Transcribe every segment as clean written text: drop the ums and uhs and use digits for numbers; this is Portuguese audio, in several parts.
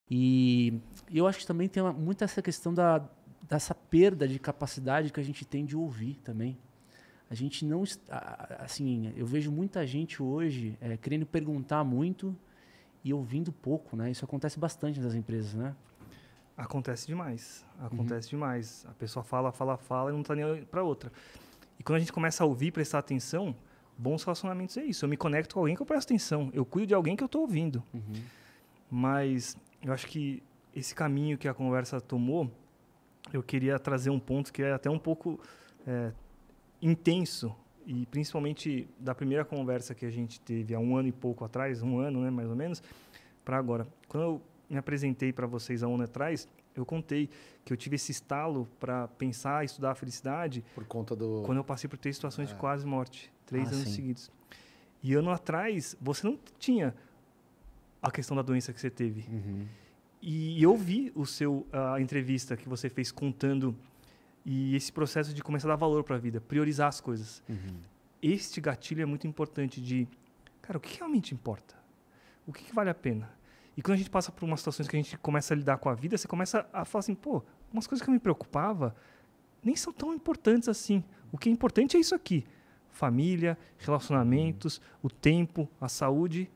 E eu acho que também tem muito essa questão dessa perda de capacidade que a gente tem de ouvir também. A gente não... Assim, eu vejo muita gente hoje querendo perguntar muito e ouvindo pouco, né? Isso acontece bastante nas empresas, né? Acontece demais. Acontece demais. A pessoa fala e não tá nem para outra. E quando a gente começa a ouvir, prestar atenção, bons relacionamentos é isso. Eu me conecto com alguém que eu presto atenção. Eu cuido de alguém que eu estou ouvindo. Mas eu acho que esse caminho que a conversa tomou, eu queria trazer um ponto que é até um pouco intenso. E principalmente da primeira conversa que a gente teve há 1 ano e pouco atrás, 1 ano, né, mais ou menos, para agora. Quando eu me apresentei para vocês há 1 ano atrás, eu contei que eu tive esse estalo para pensar e estudar a felicidade por conta do... quando eu passei por 3 situações de quase morte, 3 anos sim. seguidos. E ano atrás, você não tinha a questão da doença que você teve. E eu vi a entrevista que você fez contando e esse processo de começar a dar valor para a vida, priorizar as coisas. Este gatilho é muito importante de, cara, o que realmente importa? O que vale a pena? E quando a gente passa por umas situações que a gente começa a lidar com a vida, você começa a falar assim, pô, umas coisas que eu me preocupava nem são tão importantes assim. O que é importante é isso aqui. Família, relacionamentos, o tempo, a saúde.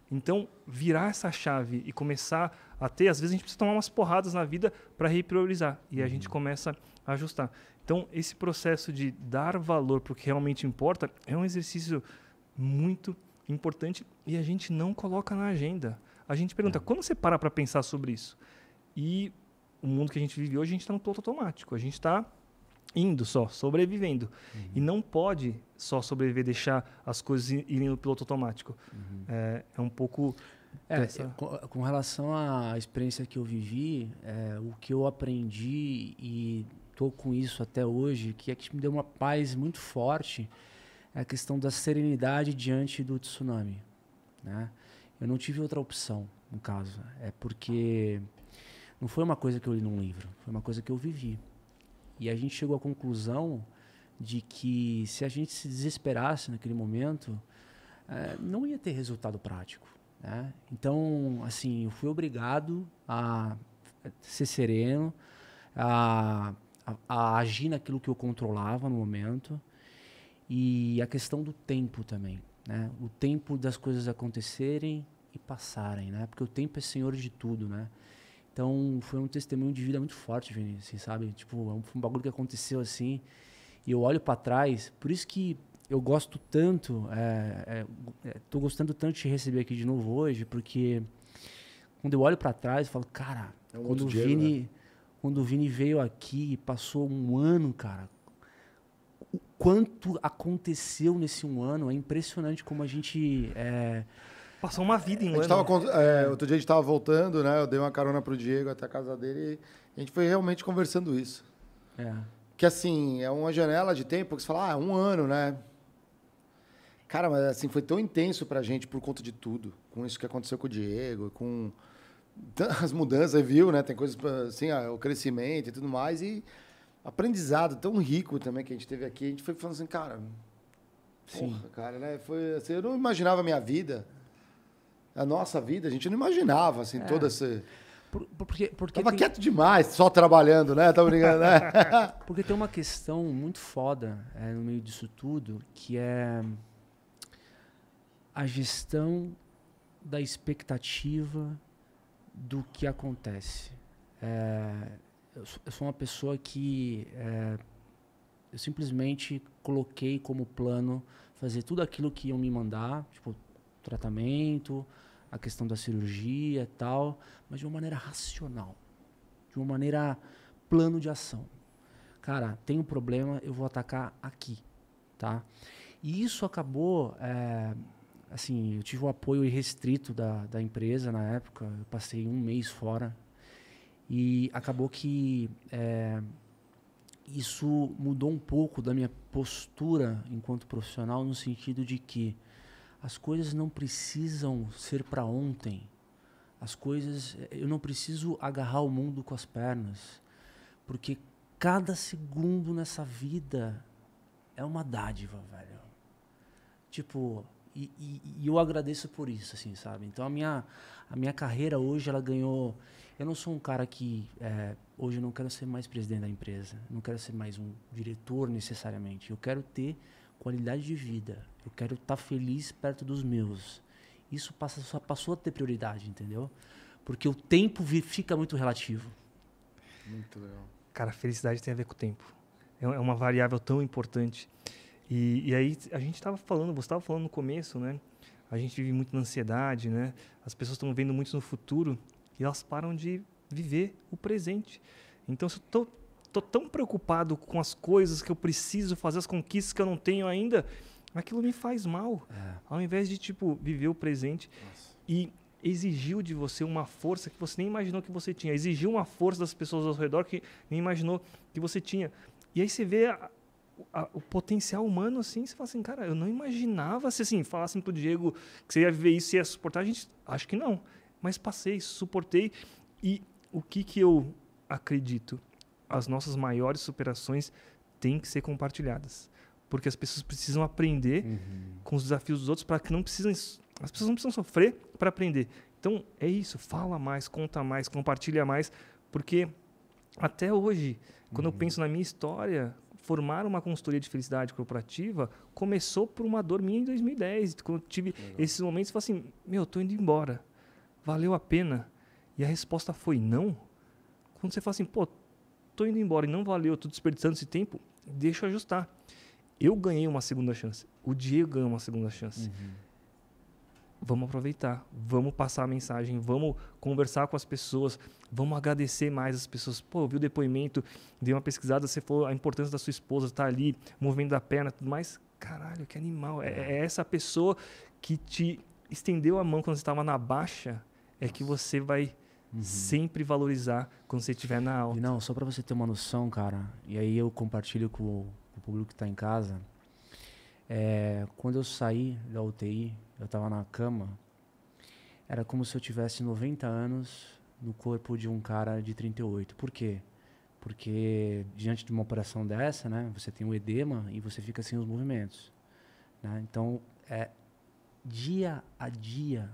Então, virar essa chave e começar a ter... Às vezes a gente precisa tomar umas porradas na vida para repriorizar. E a gente começa a ajustar. Então, esse processo de dar valor para o que realmente importa é um exercício muito importante e a gente não coloca na agenda. A gente pergunta, quando você para pensar sobre isso? E o mundo que a gente vive hoje, a gente está no piloto automático. A gente está indo só, sobrevivendo. E não pode só sobreviver, deixar as coisas irem no piloto automático. É um pouco... Com relação à experiência que eu vivi, o que eu aprendi e estou com isso até hoje, que me deu uma paz muito forte, é a questão da serenidade diante do tsunami, né? Eu não tive outra opção, no caso. É porque não foi uma coisa que eu li num livro, foi uma coisa que eu vivi. E a gente chegou à conclusão de que se a gente se desesperasse naquele momento, não ia ter resultado prático, né? Então, assim, eu fui obrigado a ser sereno, a agir naquilo que eu controlava no momento. E a questão do tempo também, né? O tempo das coisas acontecerem e passarem, né? Porque o tempo é senhor de tudo, né? Então, foi um testemunho de vida muito forte, Vinícius, assim, sabe? Tipo, foi um bagulho que aconteceu assim, e eu olho para trás, por isso que eu gosto tanto, tô gostando tanto de te receber aqui de novo hoje, porque quando eu olho para trás, eu falo, cara, quando o Vini veio aqui e passou 1 ano, cara, o quanto aconteceu nesse 1 ano, é impressionante como a gente... Passou uma vida em 1 ano. Outro dia a gente estava voltando, né? Eu dei uma carona pro Diego até a casa dele e a gente foi realmente conversando isso. Que assim, é uma janela de tempo que você fala, 1 ano, né? Cara, mas assim, foi tão intenso pra gente por conta de tudo. Com isso que aconteceu com o Diego, com as mudanças, viu, né? Tem coisas assim, o crescimento e tudo mais. E aprendizado tão rico também que a gente teve aqui. A gente foi falando assim, cara... Porra, cara, né? Foi, assim, eu não imaginava a minha vida... A nossa vida, a gente não imaginava, assim, toda essa... Porque Tava quieto demais, só trabalhando, né? Tá brincando, né? Porque tem uma questão muito foda no meio disso tudo, que é a gestão da expectativa do que acontece. Eu sou uma pessoa que eu simplesmente coloquei como plano fazer tudo aquilo que iam me mandar, tipo, tratamento, a questão da cirurgia e tal, mas de uma maneira racional, de uma maneira plano de ação. Cara, tem um problema, eu vou atacar aqui, tá? E isso acabou, assim, eu tive o apoio irrestrito da empresa na época, eu passei 1 mês fora, e acabou que isso mudou um pouco da minha postura enquanto profissional, no sentido de que as coisas não precisam ser para ontem. Eu não preciso agarrar o mundo com as pernas, porque cada segundo nessa vida é uma dádiva, velho. Tipo, e eu agradeço por isso, assim, sabe? Então a minha carreira hoje, ela ganhou Eu não sou um cara que... hoje eu não quero ser mais presidente da empresa. Não quero ser mais um diretor necessariamente. Eu quero ter qualidade de vida. Eu quero estar feliz perto dos meus. Isso só passou a ter prioridade, entendeu? Porque o tempo fica muito relativo. Muito legal. Cara, a felicidade tem a ver com o tempo. É uma variável tão importante. E aí, a gente estava falando, você estava falando no começo, né? A gente vive muito na ansiedade, né? As pessoas estão vendo muito no futuro e elas param de viver o presente. Então, se eu tô tão preocupado com as coisas que eu preciso fazer, as conquistas que eu não tenho ainda, aquilo me faz mal. Ao invés de, viver o presente. Nossa. E exigiu de você uma força que você nem imaginou que você tinha. Exigiu uma força das pessoas ao redor que nem imaginou que você tinha. E aí você vê o potencial humano, assim, você fala assim, cara, eu não imaginava se, assim, falassem pro Diego que você ia viver isso e ia suportar. A gente, acho que não. Mas passei, suportei. E o que eu acredito? As nossas maiores superações têm que ser compartilhadas. Porque as pessoas precisam aprender com os desafios dos outros para que as pessoas não precisam sofrer para aprender. Então, é isso. Fala mais, conta mais, compartilha mais. Porque até hoje, quando eu penso na minha história, formar uma consultoria de felicidade corporativa começou por uma dor minha em 2010. Quando eu tive esses momentos, eu falei assim, eu tô indo embora. Valeu a pena? E a resposta foi não. Quando você fala assim, tô indo embora e não valeu, tô desperdiçando esse tempo, deixa eu ajustar. Eu ganhei uma segunda chance. O Diego ganhou uma segunda chance. Vamos aproveitar. Vamos passar a mensagem. Vamos conversar com as pessoas. Vamos agradecer mais as pessoas. Eu vi o depoimento, dei uma pesquisada, você falou a importância da sua esposa estar ali, movimento da perna, tudo mais. Caralho, que animal. É essa pessoa que te estendeu a mão quando você estava na baixa, que você vai sempre valorizar quando você estiver na alta. E não, só para você ter uma noção, cara, e aí eu compartilho com o público que está em casa, quando eu saí da UTI, eu estava na cama, era como se eu tivesse 90 anos no corpo de um cara de 38. Por quê? Porque diante de uma operação dessa, né, você tem um edema e você fica sem os movimentos. Né? Então, dia a dia,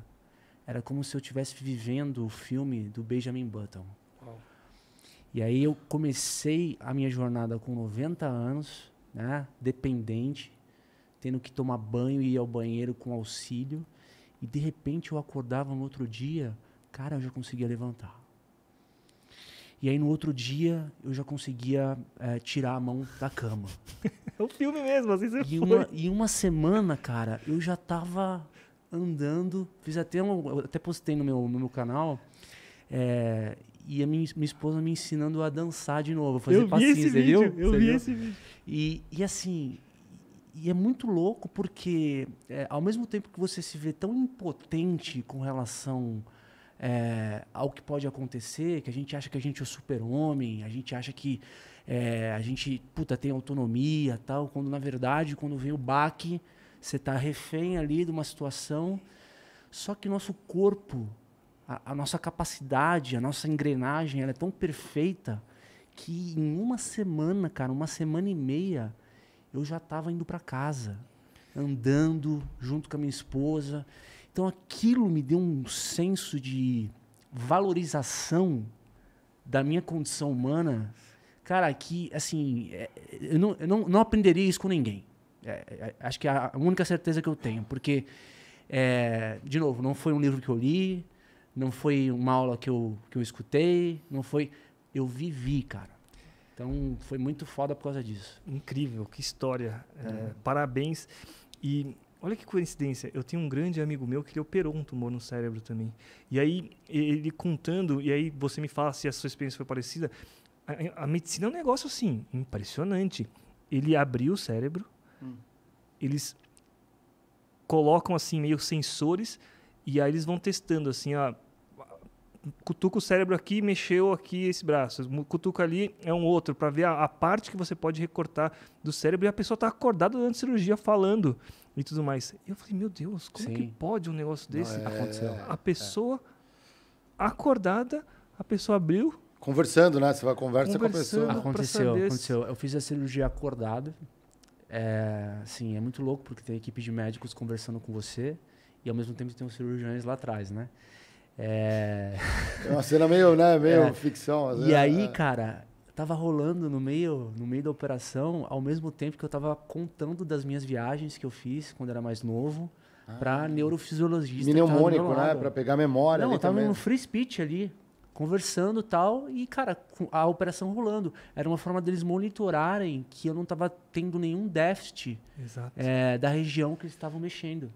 era como se eu estivesse vivendo o filme do Benjamin Button. Wow. E aí eu comecei a minha jornada com 90 anos, né, dependente, tendo que tomar banho e ir ao banheiro com auxílio. E de repente eu acordava no outro dia, cara, eu já conseguia levantar. E aí no outro dia eu já conseguia tirar a mão da cama. É o filme mesmo, assim você E uma semana, cara, eu já tava andando, fiz eu até postei no meu canal, e a minha esposa me ensinando a dançar de novo, fazer passinhos, você viu? Eu vi esse vídeo. E assim, e é muito louco porque ao mesmo tempo que você se vê tão impotente com relação ao que pode acontecer, que a gente acha que a gente é o super-homem, a gente acha que a gente tem autonomia, tal, quando na verdade, quando vem o baque, você está refém ali de uma situação, só que o nosso corpo, a nossa capacidade, a nossa engrenagem, ela é tão perfeita que em uma semana, cara, uma semana e meia, eu já estava indo para casa, andando junto com a minha esposa. Então aquilo me deu um senso de valorização da minha condição humana, cara, que assim, eu não aprenderia isso com ninguém. Acho que é a única certeza que eu tenho, porque, de novo, não foi um livro que eu li, não foi uma aula que eu escutei, não foi... Eu vivi, cara. Então, foi muito foda por causa disso. Incrível, que história. Parabéns. E olha que coincidência, eu tenho um grande amigo meu que ele operou um tumor no cérebro também. E aí, ele contando, e aí você me fala se a sua experiência foi parecida, a medicina é um negócio, assim, impressionante. Ele abriu o cérebro, eles colocam assim meio sensores e aí eles vão testando assim, cutuca o cérebro aqui, mexeu aqui esse braço, cutuca ali é um outro, para ver a parte que você pode recortar do cérebro, e a pessoa está acordada durante a cirurgia falando e tudo mais. E eu falei, meu Deus, como que pode um negócio desse? Aconteceu. A pessoa acordada, a pessoa abriu. Conversando, né? Você vai conversar com a pessoa. Aconteceu. Eu fiz a cirurgia acordado. Sim, é muito louco porque tem equipe de médicos conversando com você e ao mesmo tempo tem os cirurgiões lá atrás, né? É uma cena meio, né, meio ficção. E aí, cara, tava rolando no meio da operação, ao mesmo tempo que eu tava contando das minhas viagens que eu fiz quando era mais novo, pra neurofisiologista. Mnemônico, né? Pra pegar memória. Não, ali eu tava também. no free speech ali, conversando e tal, e, cara, a operação rolando. Era uma forma deles monitorarem que eu não tava tendo nenhum déficit da região que eles estavam mexendo.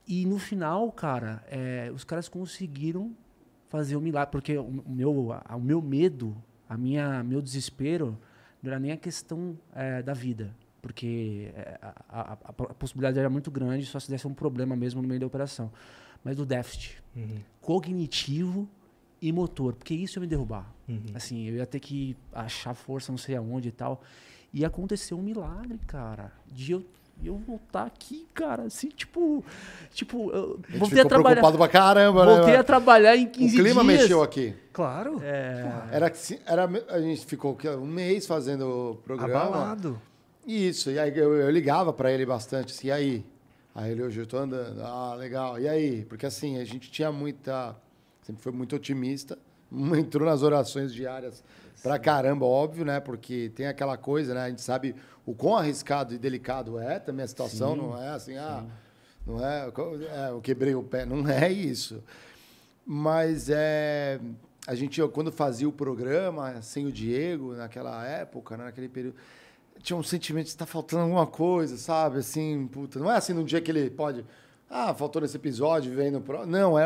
E no final, cara, os caras conseguiram fazer um milagre, porque o meu medo, meu desespero, não era nem a questão da vida, porque a possibilidade era muito grande, só se desse um problema mesmo no meio da operação, mas do déficit cognitivo e motor, porque isso ia me derrubar. Assim, eu ia ter que achar força não sei aonde e tal, e aconteceu um milagre, cara, de eu voltar aqui, cara, assim, tipo, voltei a trabalhar. Preocupado pra caramba, voltei né? a trabalhar em 15 dias. O clima mexeu aqui. Claro. A gente ficou um mês fazendo o programa. Abalado. Isso, e aí eu ligava pra ele bastante, assim, e aí? Aí ele, hoje eu tô andando, legal, e aí? Porque assim, a gente tinha sempre foi muito otimista, entrou nas orações diárias pra caramba, óbvio, né? Porque tem aquela coisa, né? A gente sabe o quão arriscado e delicado é também a situação, não é assim, não é, eu quebrei o pé, não é isso. Mas a gente, quando fazia o programa, sem o Diego, naquela época, né, naquele período, tinha um sentimento de estar faltando alguma coisa, sabe? Assim, puta, não é assim num dia que ele pode... faltou nesse episódio, veio no próximo. Não,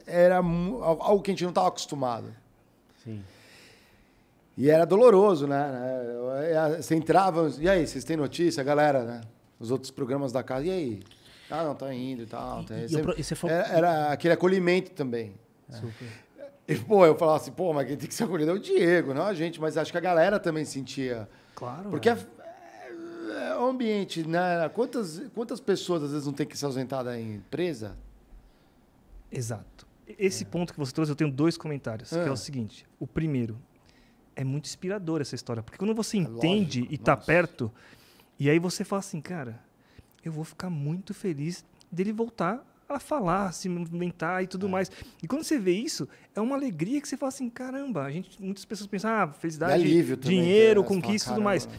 era algo que a gente não estava acostumado. Sim. E era doloroso, né? Você entrava... E aí, vocês têm notícia, galera, né? Os outros programas da casa, e aí? Não, tá indo e tal. Era aquele acolhimento também. Super. E, eu falava assim, mas quem tem que ser acolhido é o Diego, não a gente. Mas acho que a galera também sentia. Claro. Porque o ambiente, né? Quantas pessoas às vezes não tem que se ausentar da empresa? Exato. Esse ponto que você trouxe, eu tenho 2 comentários. Que é o seguinte. O primeiro, é muito inspirador essa história. Porque quando você entende e tá perto, e aí você fala assim, cara, eu vou ficar muito feliz dele voltar a falar, se movimentar e tudo mais. E quando você vê isso, é uma alegria que você fala assim, caramba, muitas pessoas pensam, felicidade, alívio dinheiro, também, conquista e tudo mais.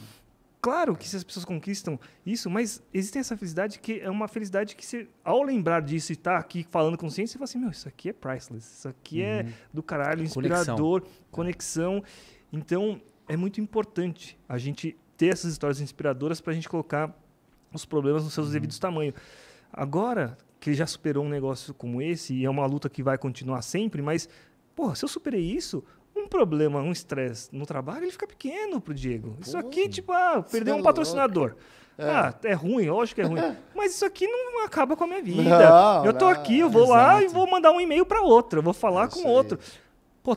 Claro que se as pessoas conquistam isso, mas existe essa felicidade que é uma felicidade que você, ao lembrar disso e estar aqui falando com ciência, você fala assim, isso aqui é priceless, isso aqui é do caralho, inspirador, conexão. Então, é muito importante a gente ter essas histórias inspiradoras para a gente colocar os problemas nos seus devidos tamanhos. Agora que ele já superou um negócio como esse, e é uma luta que vai continuar sempre, mas, se eu superei isso, um problema, um estresse no trabalho, ele fica pequeno pro Diego. Isso aqui, perdeu um patrocinador. É ruim, lógico que é ruim. Mas isso aqui não acaba com a minha vida. Eu tô aqui, eu vou lá e vou mandar um e-mail para outro, eu vou falar com outro.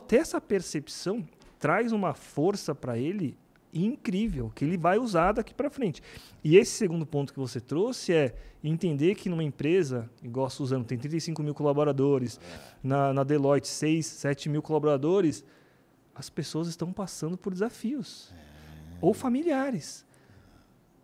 Ter essa percepção traz uma força para ele incrível, que ele vai usar daqui para frente. E esse segundo ponto que você trouxe é entender que numa empresa, igual a Suzano, tem 35 mil colaboradores, na Deloitte 6, 7 mil colaboradores, as pessoas estão passando por desafios. Ou familiares.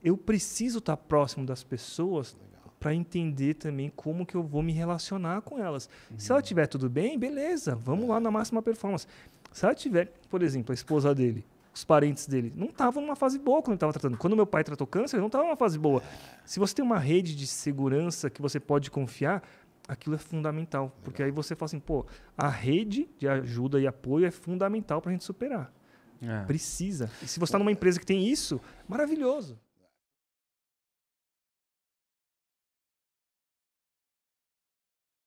Eu preciso estar próximo das pessoas para entender também como que eu vou me relacionar com elas. Se ela tiver tudo bem, beleza, vamos lá na máxima performance. Se ela tiver, por exemplo, a esposa dele, os parentes dele, não estavam numa fase boa quando ele estava tratando. Quando meu pai tratou câncer, ele não estava numa fase boa. Se você tem uma rede de segurança que você pode confiar, aquilo é fundamental. Porque aí você fala assim, a rede de ajuda e apoio é fundamental para a gente superar. Precisa. E se você está numa empresa que tem isso, maravilhoso.